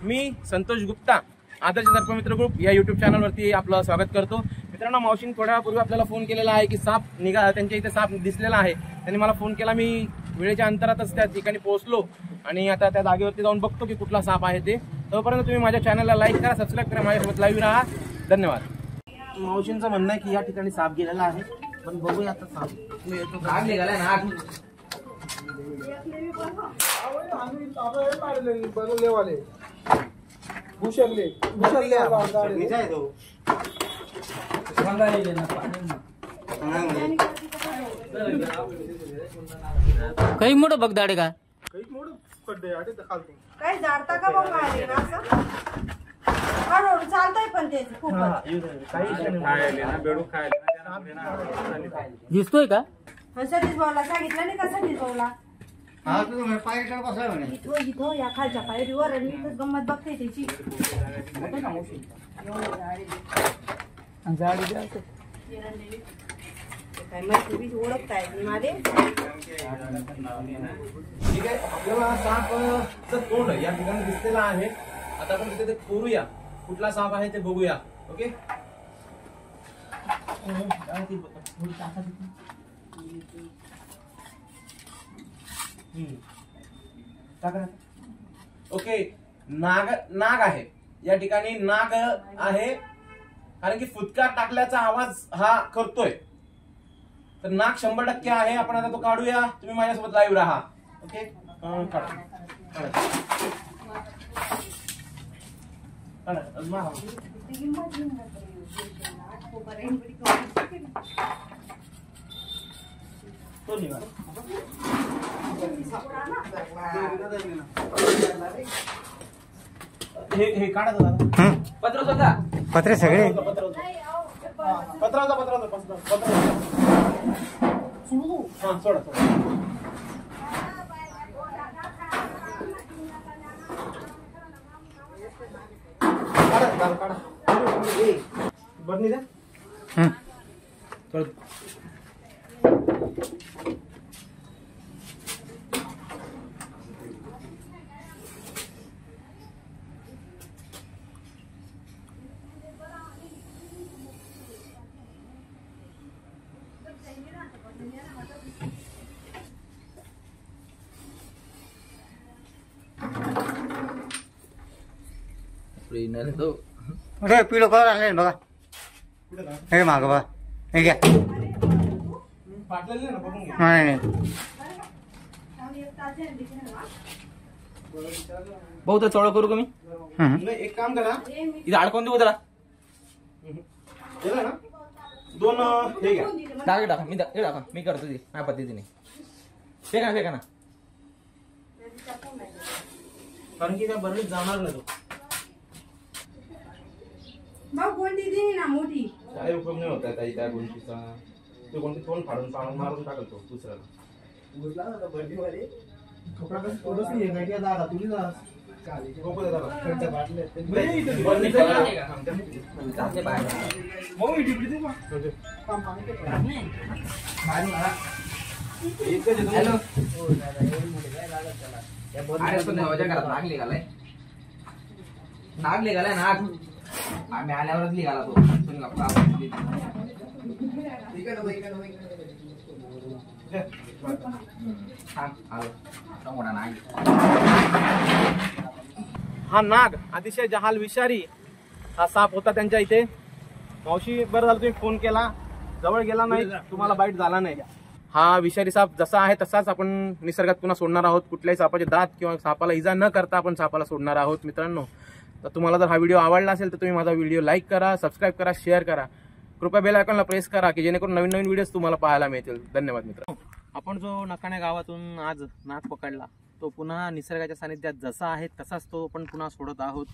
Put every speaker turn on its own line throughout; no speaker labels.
मी संतोष गुप्ता आदर्श सर्पमित्र group या YouTube चॅनलवरती आपलं स्वागत करतो। मित्रांनो, मावशीने थोड्या वेळापूर्वी आपल्याला फोन केलेला आहे की साप निघा, त्यांच्या इथे साप दिसलेला आहे। त्यांनी मला फोन केला, मी वेळेच्या अंतरातच त्या ठिकाणी पोहोचलो आणि आता त्या जागेवरती जाऊन बघतो की कुठला साप आहे ते। तोपर्यंत तुम्ही माझ्या चॅनलला लाईक करा, सबस्क्राईब करा, माझ्यासोबत लाईव्ह राहा। धन्यवाद। मावशींचं म्हणणं आहे की या ठिकाणी साप गेलेला आहे, पण बघूया आता साप निघालाय ना।
काही मोठं बघदाडे का
काही मोठं खड्डे आटे तर खालते
काय जाडता का बघ मारे ना असं हळूहळू चालतंय पण ते खूपच
दिसतोय का?
सतीश भाऊला सांगितलं नाही का? सतीश भाऊला
हा तुम्ही पायरीकडे बसाय म्हणे
इथं या खालच्या पायरीवर आणि इथं गंमत बघते त्याची काय माहिती बीज ओळखताय माझे।
ठीक आहे, आपल्याला सापचं तोंड या ठिकाणी दिसलेला आहे। आता आपण तिथे ते खोरूया, कुठला साप आहे ते बघूया। ओके, ओके, नाग आहे या ठिकाणी, नाग आहे कारण की फुटकार टाकल्याचा आवाज हा करतोय, तर नाग 100% आहे। आपण आता तो काढूया, तुम्ही माझ्यासोबत लाईव्ह राहा। ओके, हे काढा
पत्र स्वतः
पत्रे सगळे
पत्राचा सोडा काढा बरणी द्या।
अरे पिलो कलर आणले बघा, हे माग बघा, हे घ्या। नाही
भाऊ तर चोळ करू का मी?
एक काम करा,
इथे अडकून देऊ त्याला,
ना 2 हे घ्या,
टाका मी करतो ते माझ्या पद्धतीने। फेका ना,
कारण की त्या बरणीत जाणार नाही तो।
भाऊ कोणती दिली ना मोठी
काय उपयोग नाही होता त्या गोष्टीचा, तो कोणती तोंड फाडून मारून टाकतो दुसऱ्याला।
नाग निघालाय नाग, आम्ही आल्यावरच निघाला तो।
हा नाग अतिशय जहाल विषारी हा साप होता त्यांच्या इथे। मावशी, बरं झालं तुम्ही फोन केला, जवळ गेला नाही, तुम्हाला बाईट झाला नाही। हा विषारी साप जसा आहे तसाच आपण निसर्गात पुन्हा सोडणार आहोत। कुठल्याही सापाचे दात किंवा सापाला इजा न करता आपण सापाला सोडणार आहोत। मित्रांनो, तर तुम्हाला जर हा व्हिडिओ आवडला असेल तर तुम्ही माझा व्हिडिओ लाईक करा, सबस्क्राईब करा, शेअर करा, कृपया बेल आयकॉनला प्रेस करा की जेणेकरून नवीन नवीन व्हिडिओज तुम्हाला पाहायला मिळतील। धन्यवाद मित्रांनो। आपण जो नकाणे गावातून आज नाग पकडला तो पुन्हा निसर्गाच्या सानिध्यात जसा आहे तसाच तो आपण पुन्हा सोडत आहोत।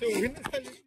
उगीच खाली